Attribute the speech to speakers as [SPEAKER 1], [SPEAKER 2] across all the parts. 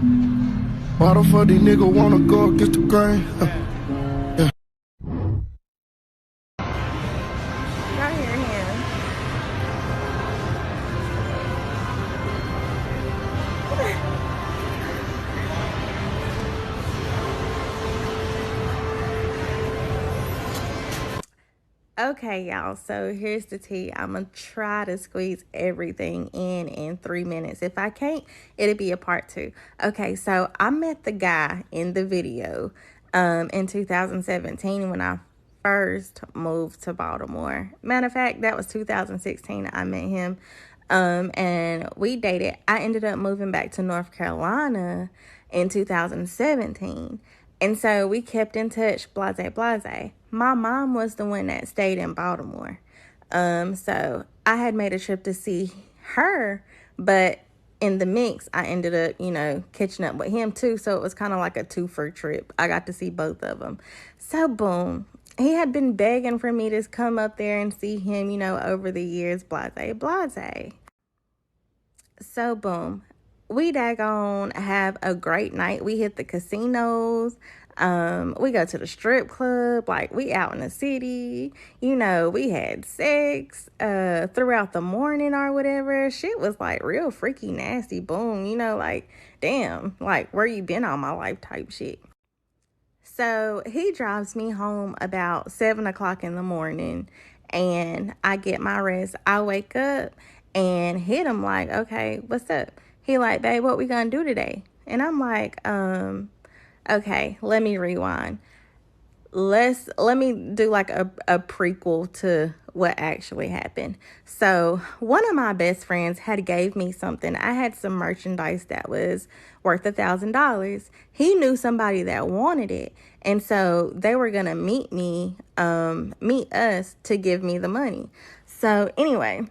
[SPEAKER 1] Why the fuck these niggas wanna go against the grain? Yeah.
[SPEAKER 2] I hear him. Okay, y'all, so here's the tea. I'm gonna try to squeeze everything in 3 minutes. If I can't, it'll be a part two. Okay, so I met the guy in the video in 2017 when I first moved to Baltimore. Matter of fact, that was 2016 I met him. And we dated. I ended up moving back to North Carolina in 2017. And so we kept in touch, blase, blase. My mom was the one that stayed in Baltimore. So I had made a trip to see her, but in the mix, I ended up, catching up with him too. So it was kind of like a two-for trip. I got to see both of them. So boom. He had been begging for me to come up there and see him, over the years, blase, blase. So boom, we daggone have a great night. We hit the casinos. We go to the strip club. Like, we out in the city. We had sex throughout the morning or whatever. Shit was like real freaky nasty. Boom, like, damn, like, where you been all my life type shit. So he drives me home about 7 o'clock in the morning, and I get my rest. I wake up and hit him like, okay, what's up? He like, babe, what we gonna do today? And I'm like, okay, let me rewind. Let me do like a prequel to what actually happened. So one of my best friends had gave me something. I had some merchandise that was worth $1,000. He knew somebody that wanted it, and so they were gonna meet us to give me the money. So anyway,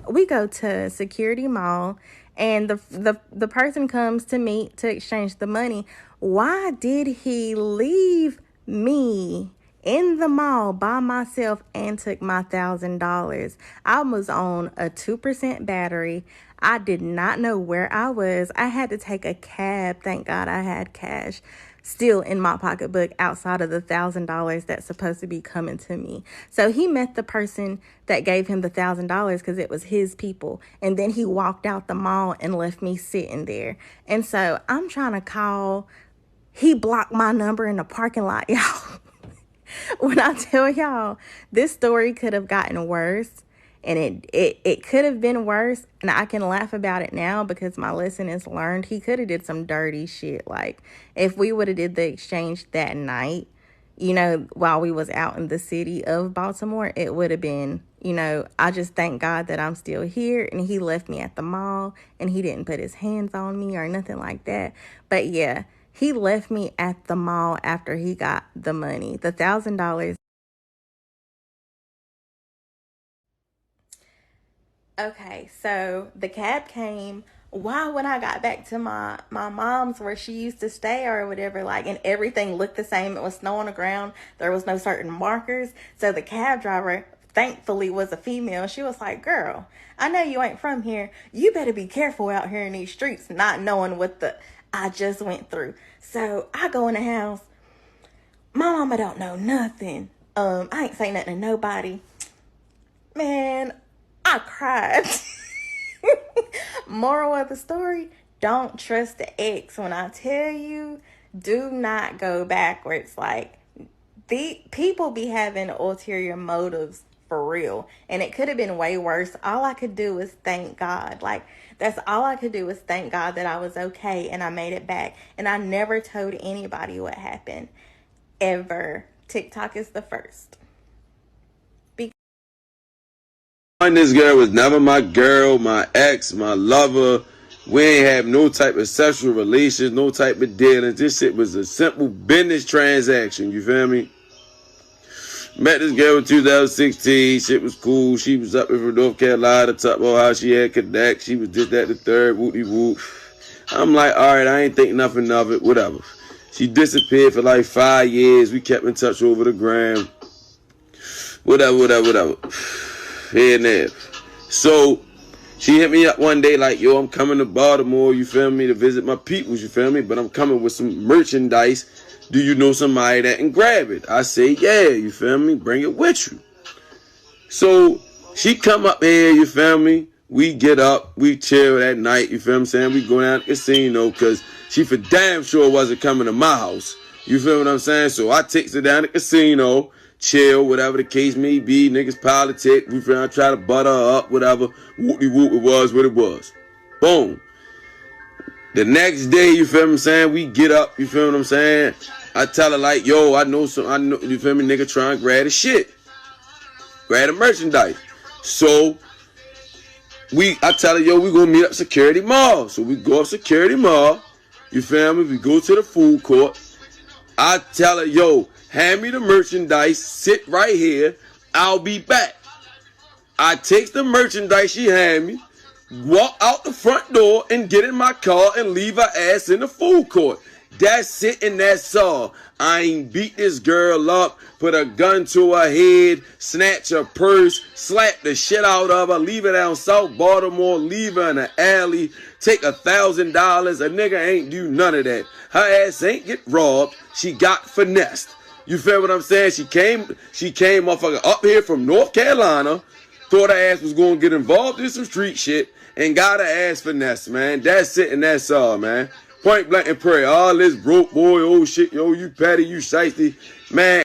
[SPEAKER 2] we go to Security Mall, and the person comes to meet to exchange the money. Why did he leave me in the mall by myself and took my $1,000? I was on a 2% battery. I did not know where I was. I had to take a cab. Thank God I had cash still in my pocketbook outside of the $1,000 that's supposed to be coming to me. So he met the person that gave him the $1,000 because it was his people. And then he walked out the mall and left me sitting there. And so I'm trying to call. He blocked my number in the parking lot, y'all. When I tell y'all, this story could have gotten worse, and it could have been worse, and I can laugh about it now because my lesson is learned. He could have did some dirty shit. Like, if we would have did the exchange that night, while we was out in the city of Baltimore, it would have been, I just thank God that I'm still here, and he left me at the mall, and he didn't put his hands on me or nothing like that. But yeah, he left me at the mall after he got the money, the $1,000. Okay, so the cab came. Why, when I got back to my mom's where she used to stay or whatever, like, and everything looked the same. It was snow on the ground. There was no certain markers. So the cab driver, thankfully, was a female. She was like, girl, I know you ain't from here. You better be careful out here in these streets, not knowing what I just went through. So I go in the house. My mama don't know nothing. I ain't say nothing to nobody. Man, I cried. Moral of the story, don't trust the ex. When I tell you, do not go backwards. Like, the people be having ulterior motives for real. And it could have been way worse. All I could do was thank God. Like, that's all I could do was thank God that I was okay and I made it back. And I never told anybody what happened. Ever. TikTok is the first.
[SPEAKER 3] This girl was never my girl, my ex, my lover. We ain't have no type of sexual relations, no type of dealings. This shit was a simple business transaction, you feel me? Met this girl in 2016. Shit was cool. She was up in North Carolina, talk about how she had connect. She was this, that, the third, whoopty whoop. I'm like, all right, I ain't think nothing of it, whatever. She disappeared for like 5 years. We kept in touch over the gram. Whatever. Here and there. So She hit me up one day like, yo, I'm coming to Baltimore, you feel me, to visit my peoples, you feel me? But I'm coming with some merchandise. Do you know somebody that can grab it? I say, yeah, you feel me? Bring it with you. So she come up here, you feel me? We get up, we chill that night, you feel what I'm saying? We go down to the casino because she for damn sure wasn't coming to my house. You feel what I'm saying? So I takes her down to the casino, chill, whatever the case may be. Niggas politic, we try to butter her up, whatever. Whoop-de-whoop, it was what it was. Boom. The next day, you feel what I'm saying? We get up, you feel what I'm saying? I tell her like, yo, I know, you feel me, nigga, try and grab the shit. Grab the merchandise. So I tell her, yo, we gonna meet up Security Mall. So we go up Security Mall. You feel me? We go to the food court. I tell her, yo, hand me the merchandise. Sit right here. I'll be back. I take the merchandise she hand me, walk out the front door and get in my car and leave her ass in the food court. That's it and that's all. I ain't beat this girl up, put a gun to her head, snatch her purse, slap the shit out of her, leave her down South Baltimore, leave her in an alley, take $1,000. A nigga ain't do none of that. Her ass ain't get robbed. She got finessed. You feel what I'm saying? She came motherfucker up here from North Carolina, thought her ass was gonna get involved in some street shit, and got her ass finessed, man. That's it and that's all, man. Point blank and pray. All this broke boy, oh shit, yo, you petty, you shiesty, man.